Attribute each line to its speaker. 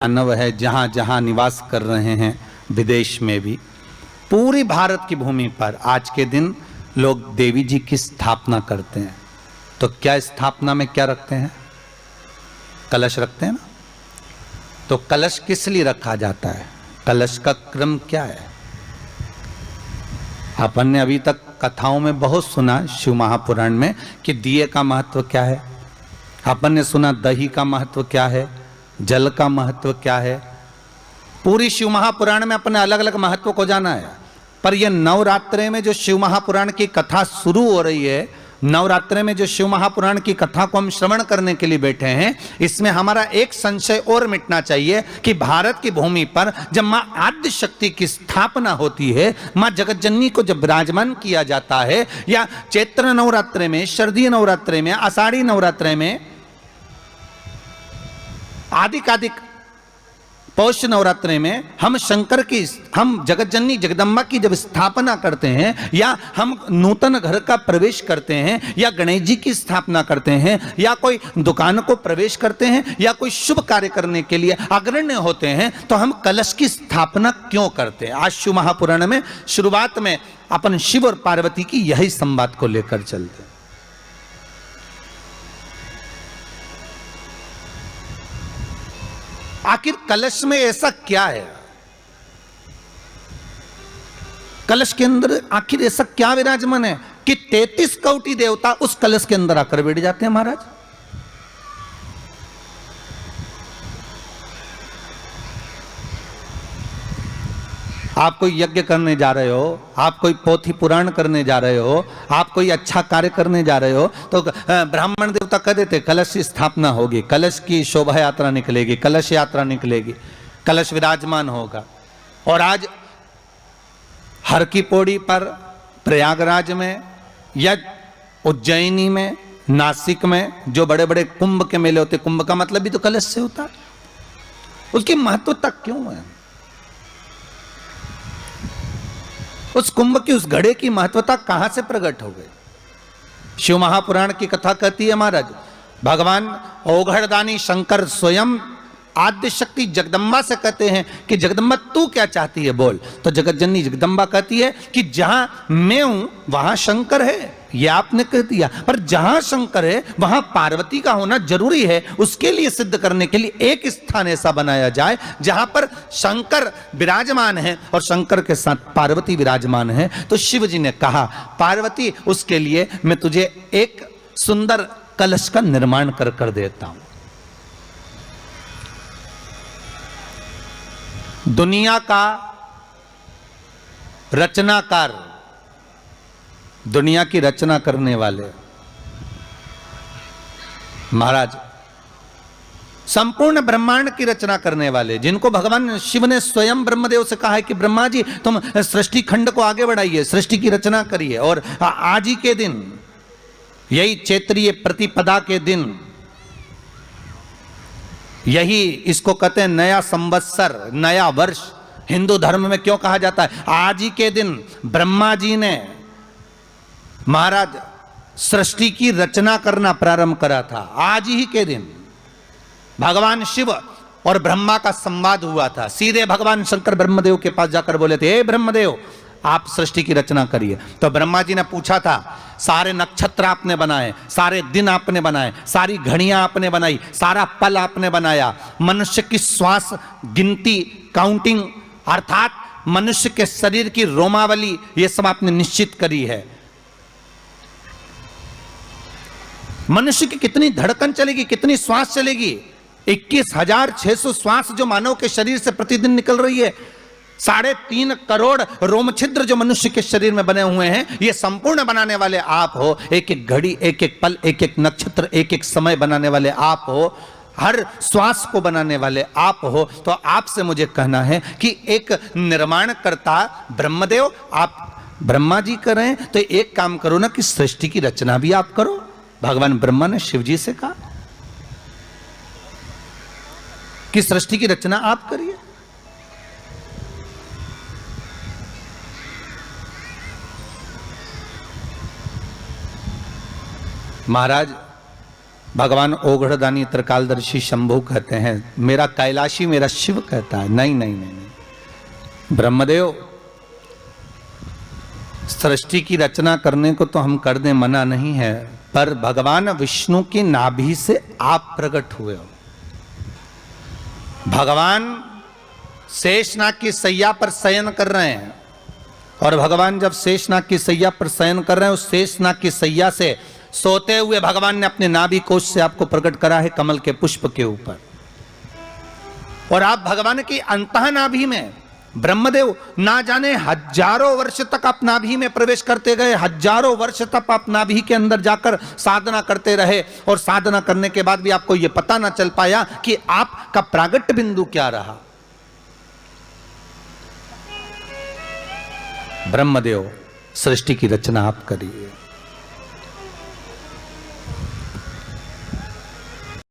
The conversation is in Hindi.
Speaker 1: मानव है जहाँ जहाँ निवास कर रहे हैं, विदेश में भी, पूरी भारत की भूमि पर आज के दिन लोग देवी जी की स्थापना करते हैं। तो क्या स्थापना में क्या रखते हैं? कलश रखते हैं ना। तो कलश किस लिए रखा जाता है? कलश का क्रम क्या है? अपन ने अभी तक कथाओं में बहुत सुना, शिव महापुराण में, कि दिए का महत्व क्या है। अपन ने सुना दही का महत्व क्या है, जल का महत्व क्या है। पूरी शिव महापुराण में अपने अलग अलग महत्व को जाना है। पर यह नवरात्रे में जो शिव महापुराण की कथा शुरू हो रही है, नवरात्रे में जो शिव महापुराण की कथा को हम श्रवण करने के लिए बैठे हैं, इसमें हमारा एक संशय और मिटना चाहिए कि भारत की भूमि पर जब मां आद्य शक्ति की स्थापना होती है, मां जगत जननी को जब विराजमान किया जाता है, या चैत्र नवरात्रे में, शरदीय नवरात्रे में, आषाढ़ी नवरात्रे में, आदिकादिक पौष नवरात्रे में हम शंकर की, हम जगत जननी जगदम्बा की जब स्थापना करते हैं, या हम नूतन घर का प्रवेश करते हैं, या गणेश जी की स्थापना करते हैं, या कोई दुकान को प्रवेश करते हैं, या कोई शुभ कार्य करने के लिए अग्रण्य होते हैं, तो हम कलश की स्थापना क्यों करते हैं? आज शिव महापुराण में शुरुआत में अपन शिव और पार्वती की यही संवाद को लेकर चलते हैं। आखिर कलश में ऐसा क्या है? कलश के अंदर आखिर ऐसा क्या विराजमान है कि 33 कोटि देवता उस कलश के अंदर आकर बैठ जाते हैं? महाराज, आप कोई यज्ञ करने जा रहे हो, आप कोई पोथी पुराण करने जा रहे हो, आप कोई अच्छा कार्य करने जा रहे हो, तो ब्राह्मण देवता कह देते कलश की स्थापना होगी, कलश की शोभा यात्रा निकलेगी, कलश यात्रा निकलेगी, कलश विराजमान होगा। और आज हर की पौड़ी पर, प्रयागराज में, या उज्जैनी में, नासिक में जो बड़े बड़े कुंभ के मेले होते, कुंभ का मतलब भी तो कलश से होता है। उसकी महत्वता क्यों है? उस कुंभ की, उस घड़े की महत्वता कहां से प्रकट हो गई? शिव महापुराण की कथा कहती है महाराज, भगवान ओघड़दानी शंकर स्वयं आद्य शक्ति जगदम्बा से कहते हैं कि जगदम्बा तू क्या चाहती है बोल। तो जगत जननी जगदम्बा कहती है कि जहां मैं हूं वहां शंकर है। यह आपने कह दिया, पर जहां शंकर है वहां पार्वती का होना जरूरी है। उसके लिए सिद्ध करने के लिए एक स्थान ऐसा बनाया जाए जहां पर शंकर विराजमान है और शंकर के साथ पार्वती विराजमान है। तो शिव जी ने कहा, पार्वती, उसके लिए मैं तुझे एक सुंदर कलश का निर्माण कर देता हूं। दुनिया का रचनाकार, दुनिया की रचना करने वाले महाराज, संपूर्ण ब्रह्मांड की रचना करने वाले, जिनको भगवान शिव ने स्वयं ब्रह्मदेव से कहा है कि ब्रह्मा जी तुम सृष्टि खंड को आगे बढ़ाइए, सृष्टि की रचना करिए। और आज ही के दिन, यही चैत्रीय प्रतिपदा के दिन, यही इसको कहते हैं नया संवत्सर, नया वर्ष। हिंदू धर्म में क्यों कहा जाता है? आज ही के दिन ब्रह्मा जी ने महाराज सृष्टि की रचना करना प्रारंभ करा था। आज ही के दिन भगवान शिव और ब्रह्मा का संवाद हुआ था। सीधे भगवान शंकर ब्रह्मदेव के पास जाकर बोले थे, हे ब्रह्मदेव, आप सृष्टि की रचना करिए। तो ब्रह्मा जी ने पूछा था, सारे नक्षत्र आपने बनाए, सारे दिन आपने बनाए, सारी घड़ियां आपने बनाई, सारा पल आपने बनाया, मनुष्य की श्वास गिनती, काउंटिंग, अर्थात मनुष्य के शरीर की रोमावली, ये सब आपने निश्चित करी है। मनुष्य की कितनी धड़कन चलेगी, कितनी श्वास चलेगी, 21,600 श्वास जो मानव के शरीर से प्रतिदिन निकल रही है, 3.5 करोड़ रोम छिद्र जो मनुष्य के शरीर में बने हुए हैं, ये संपूर्ण बनाने वाले आप हो। एक एक घड़ी, एक एक पल, एक एक नक्षत्र, एक एक समय बनाने वाले आप हो। हर श्वास को बनाने वाले आप हो। तो आपसे मुझे कहना है कि एक निर्माणकर्ता ब्रह्मदेव, आप ब्रह्मा जी कर रहे हैं, तो एक काम करो ना कि सृष्टि की रचना भी आप करो। भगवान ब्रह्मा ने शिव जी से कहा कि सृष्टि की रचना आप करिए। महाराज, भगवान ओघड़दानी त्रिकालदर्शी शंभु कहते हैं, मेरा कैलाशी मेरा शिव कहता है, नहीं नहीं नहीं, नहीं। ब्रह्मदेव सृष्टि की रचना करने को तो हम कर दें, मना नहीं है, पर भगवान विष्णु की नाभि से आप प्रकट हुए हो। भगवान शेषनाग की सैया पर शयन कर रहे हैं, और भगवान जब शेषनाग की सैया पर शयन कर रहे हैं, उस शेषनाग की सैया से सोते हुए भगवान ने अपने नाभि कोश से आपको प्रकट करा है कमल के पुष्प के ऊपर। और आप भगवान की अंतः नाभि में, ब्रह्मदेव ना जाने हजारों वर्ष तक आप नाभि में प्रवेश करते गए, हजारों वर्ष तक आप नाभि के अंदर जाकर साधना करते रहे, और साधना करने के बाद भी आपको यह पता ना चल पाया कि आपका प्रागट्य बिंदु क्या रहा। ब्रह्मदेव सृष्टि की रचना आप करिए।